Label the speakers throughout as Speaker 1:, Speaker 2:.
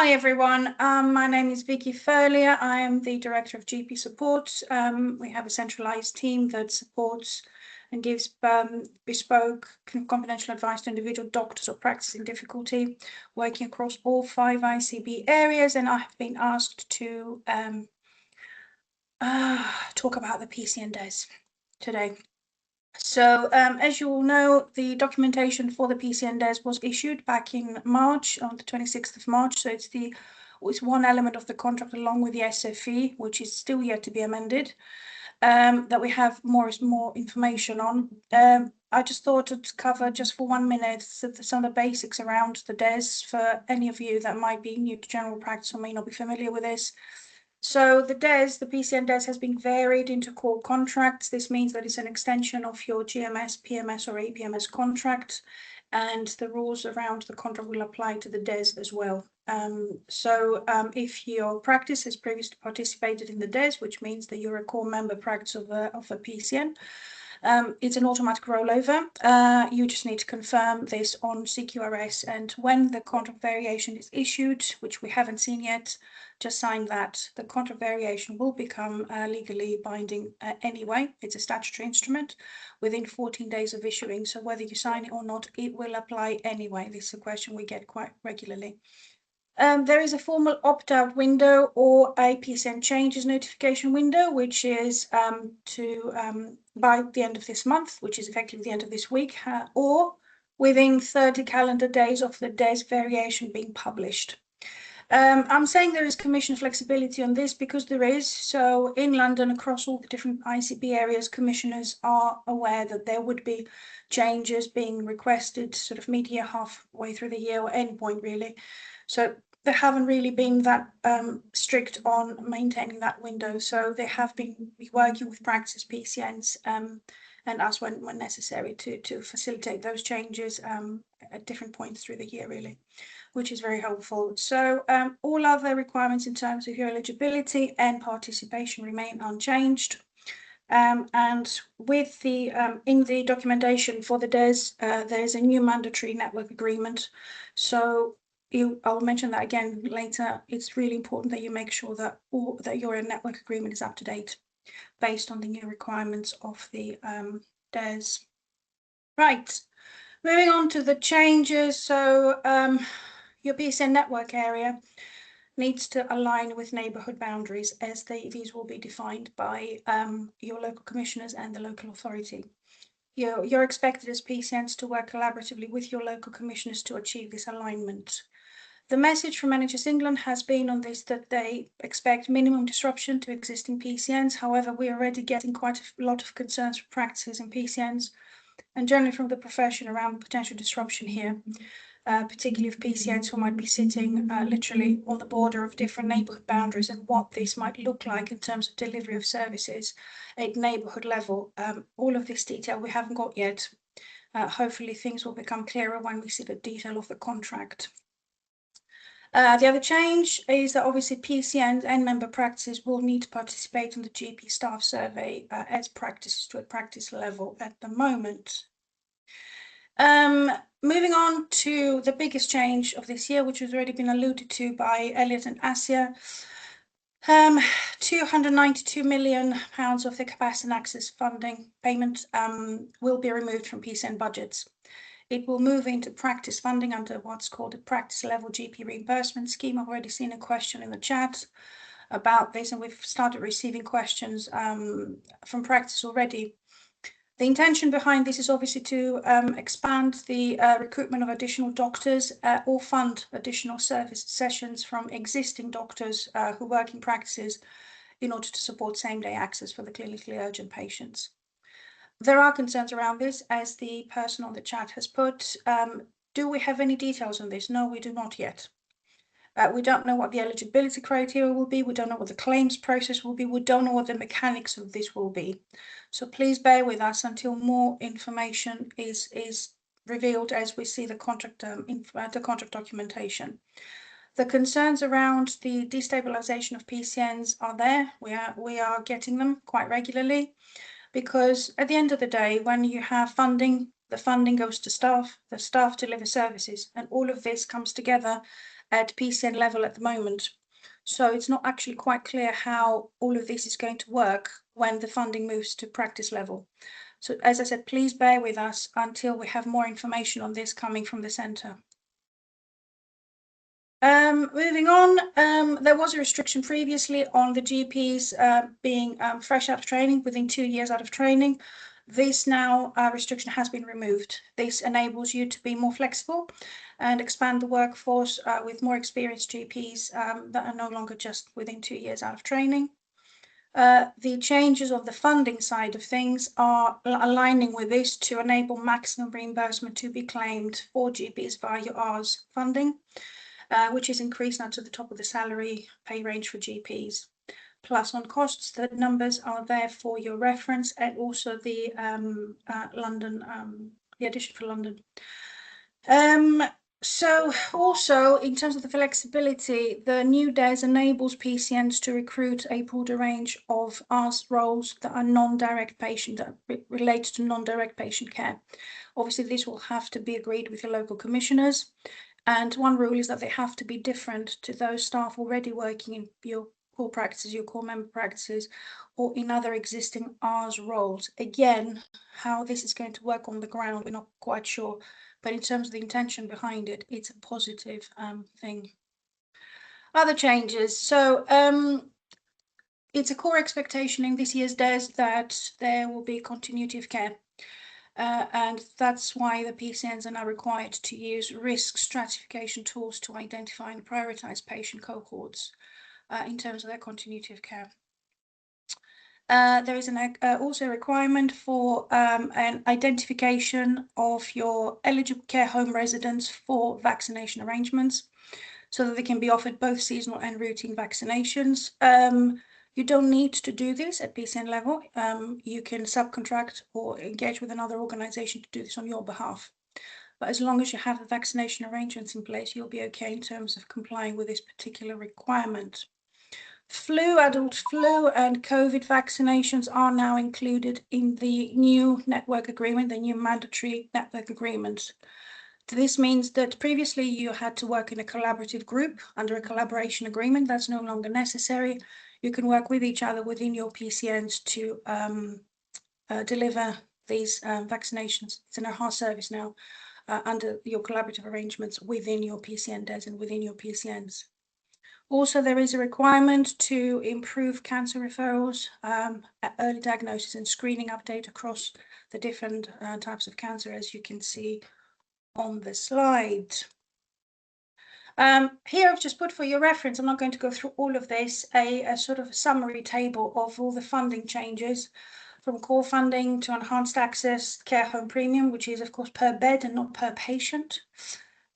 Speaker 1: Hi everyone, my name is Vicky Furlier. I am the Director of GP Support. We have a centralised team that supports and gives bespoke confidential advice to individual doctors or practicing difficulty, working across all 5 ICB areas, and I have been asked to talk about the PCN DES today. So, as you all know, the documentation for the PCN DES was issued back in March, on the 26th of March. So it's one element of the contract along with the SFE, which is still yet to be amended, that we have more information on. I just thought to cover just for 1 minute some of the basics around the DES for any of you that might be new to general practice or may not be familiar with this. So the DES, the PCN DES, has been varied into core contracts. This means that it's an extension of your GMS, PMS or APMS contract, and the rules around the contract will apply to the DES as well. If your practice has previously participated in the DES, which means that you're a core member practice of a PCN, it's an automatic rollover. You just need to confirm this on CQRS, and when the contract variation is issued, which we haven't seen yet, just sign that. The contract variation will become legally binding anyway. It's a statutory instrument within 14 days of issuing, so whether you sign it or not, it will apply anyway. This is a question we get quite regularly. There is a formal opt-out window or a PCN changes notification window, which is by the end of this month, which is effectively the end of this week, or within 30 calendar days of the DES variation being published. I'm saying there is commission flexibility on this because there is. So in London, across all the different ICB areas, commissioners are aware that there would be changes being requested sort of mid-year, halfway through the year, or any point really. So they haven't really been that strict on maintaining that window. So they have been working with practice PCNs and us when necessary to facilitate those changes at different points through the year really, which is very helpful. So all other requirements in terms of your eligibility and participation remain unchanged. And with the in the documentation for the DES, there is a new mandatory network agreement. So I'll mention that again later. It's really important that you make sure that your network agreement is up to date based on the new requirements of the DES. Right, moving on to the changes. So your PCN network area needs to align with neighbourhood boundaries, as these will be defined by your local commissioners and the local authority. You're expected as PCNs to work collaboratively with your local commissioners to achieve this alignment. The message from NHS England has been on this, that they expect minimum disruption to existing PCNs. However, we're already getting quite a lot of concerns from practices and PCNs, and generally from the profession around potential disruption here, particularly of PCNs who might be sitting literally on the border of different neighbourhood boundaries, and what this might look like in terms of delivery of services at neighbourhood level. All of this detail we haven't got yet. Hopefully things will become clearer when we see the detail of the contract. The other change is that obviously PCNs and member practices will need to participate in the GP staff survey as practices to a practice level at the moment. Moving on to the biggest change of this year, which has already been alluded to by Elliot and Asia. £292 million of the capacity and access funding payment will be removed from PCN budgets. It will move into practice funding under what's called a practice level GP reimbursement scheme. I've already seen a question in the chat about this, and we've started receiving questions from practice already. The intention behind this is obviously to expand the recruitment of additional doctors or fund additional service sessions from existing doctors who work in practices in order to support same-day access for the clinically urgent patients. There are concerns around this, as the person on the chat has put. Do we have any details on this? No, we do not yet. We don't know what the eligibility criteria will be. We don't know what the claims process will be. We don't know what the mechanics of this will be. So please bear with us until more information is revealed as we see the contract documentation. The concerns around the destabilization of PCNs are there. We are getting them quite regularly, because at the end of the day, when you have funding, the funding goes to staff, the staff deliver services, and all of this comes together at PCN level at the moment. So it's not actually quite clear how all of this is going to work when the funding moves to practice level. So as I said, please bear with us until we have more information on this coming from the centre. Moving on, there was a restriction previously on the GPs being fresh out of training, within 2 years out of training. This now restriction has been removed. This enables you to be more flexible and expand the workforce with more experienced GPs that are no longer just within 2 years out of training. The changes of the funding side of things are aligning with this to enable maximum reimbursement to be claimed for GPs via your Rs funding. Which is increased now to the top of the salary pay range for GPs. Plus on costs, the numbers are there for your reference, and also the London, the addition for London. So also in terms of the flexibility, the new DES enables PCNs to recruit a broader range of Rs roles that are non-direct patient, that relate to non-direct patient care. Obviously, this will have to be agreed with your local commissioners. And one rule is that they have to be different to those staff already working in your core practices, your core member practices, or in other existing Rs roles. Again, how this is going to work on the ground, we're not quite sure. But in terms of the intention behind it, it's a positive thing. Other changes. So it's a core expectation in this year's DES that there will be continuity of care. And that's why the PCNs are now required to use risk stratification tools to identify and prioritize patient cohorts in terms of their continuity of care. There is also a requirement for an identification of your eligible care home residents for vaccination arrangements so that they can be offered both seasonal and routine vaccinations. You don't need to do this at PCN level. You can subcontract or engage with another organisation to do this on your behalf. But as long as you have the vaccination arrangements in place, you'll be okay in terms of complying with this particular requirement. Flu, adult flu and COVID vaccinations are now included in the new network agreement, the new mandatory network agreement. This means that previously you had to work in a collaborative group under a collaboration agreement. That's no longer necessary. You can work with each other within your PCNs to deliver these vaccinations. It's an enhanced service now under your collaborative arrangements within your PCN DES and within your PCNs. Also, there is a requirement to improve cancer referrals, early diagnosis and screening update across the different types of cancer, as you can see on the slide. Here I've just put for your reference, I'm not going to go through all of this, a sort of summary table of all the funding changes from core funding to enhanced access care home premium, which is of course per bed and not per patient.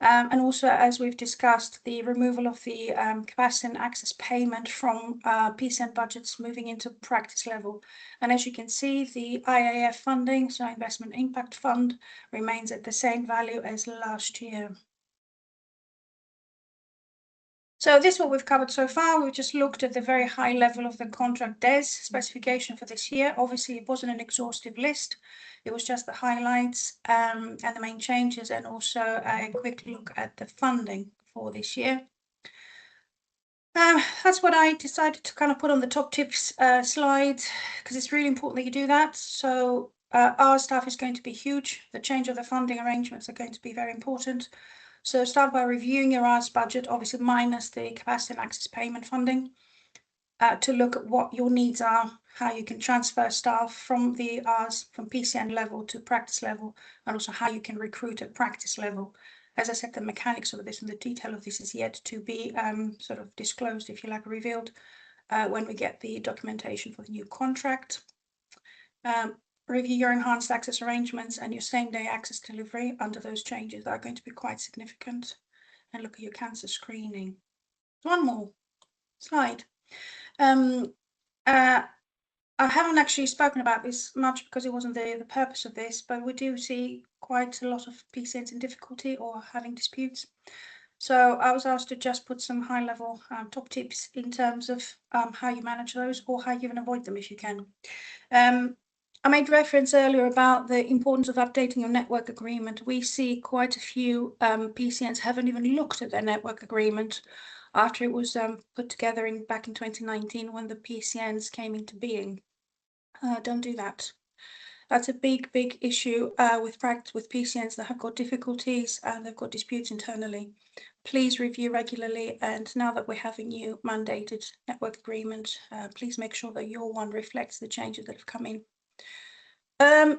Speaker 1: And also, as we've discussed, the removal of the capacity and access payment from PCN budgets moving into practice level. And as you can see, the IIF funding, so Investment Impact Fund, remains at the same value as last year. So this is what we've covered so far. We've just looked at the very high level of the contract DES specification for this year. Obviously, it wasn't an exhaustive list. It was just the highlights and the main changes, and also a quick look at the funding for this year. That's what I decided to kind of put on the top tips slide, because it's really important that you do that. So our staff is going to be huge. The change of the funding arrangements are going to be very important. So start by reviewing your Rs budget, obviously minus the capacity and access payment funding, to look at what your needs are, how you can transfer staff from the Rs, from PCN level to practice level, and also how you can recruit at practice level. As I said, the mechanics of this and the detail of this is yet to be sort of disclosed, if you like, revealed, when we get the documentation for the new contract. Review your enhanced access arrangements and your same-day access delivery under those changes that are going to be quite significant, and look at your cancer screening. One more slide. I haven't actually spoken about this much because it wasn't the purpose of this, but we do see quite a lot of PCNs in difficulty or having disputes. So I was asked to just put some high-level top tips in terms of how you manage those, or how you even avoid them if you can. I made reference earlier about the importance of updating your network agreement. We see quite a few PCNs haven't even looked at their network agreement after it was put together back in 2019 when the PCNs came into being. Don't do that. That's a big issue with PCNs that have got difficulties and they've got disputes internally. Please review regularly, and now that we're having new mandated network agreement, please make sure that your one reflects the changes that have come in.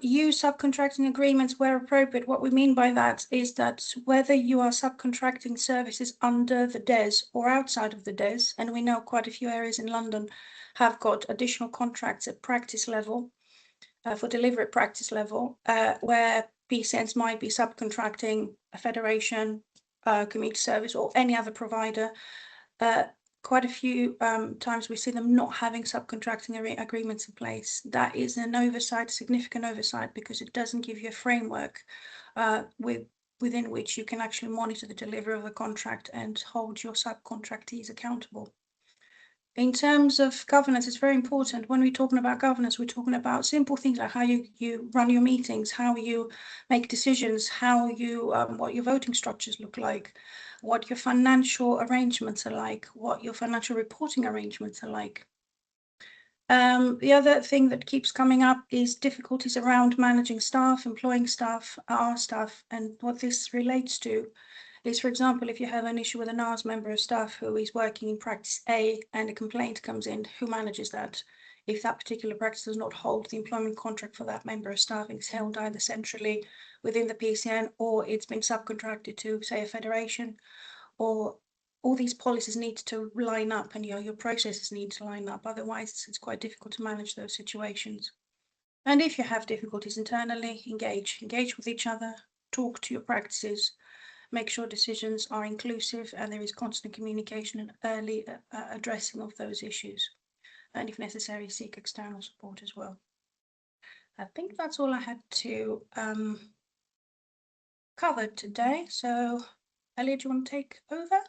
Speaker 1: Use subcontracting agreements where appropriate. What we mean by that is that whether you are subcontracting services under the DES or outside of the DES, and we know quite a few areas in London have got additional contracts at practice level, for delivery at practice level, where PCNs might be subcontracting a federation, community service, or any other provider. Quite a few times we see them not having subcontracting agreements in place. That is an oversight, significant oversight, because it doesn't give you a framework within which you can actually monitor the delivery of the contract and hold your subcontractees accountable. In terms of governance, it's very important. When we're talking about governance, we're talking about simple things like how you run your meetings, how you make decisions, how you what your voting structures look like, what your financial arrangements are like, what your financial reporting arrangements are like. The other thing that keeps coming up is difficulties around managing staff, employing staff, our staff, and what this relates to is, for example, if you have an issue with an Rs member of staff who is working in practice A and a complaint comes in, who manages that? If that particular practice does not hold the employment contract for that member of staff, it's held either centrally within the PCN or it's been subcontracted to, say, a federation, or all these policies need to line up and your processes need to line up. Otherwise, it's quite difficult to manage those situations. And if you have difficulties internally, engage with each other, talk to your practices, make sure decisions are inclusive and there is constant communication and early addressing of those issues. And if necessary, seek external support as well. I think that's all I had to cover today. So, Elliot, do you want to take over?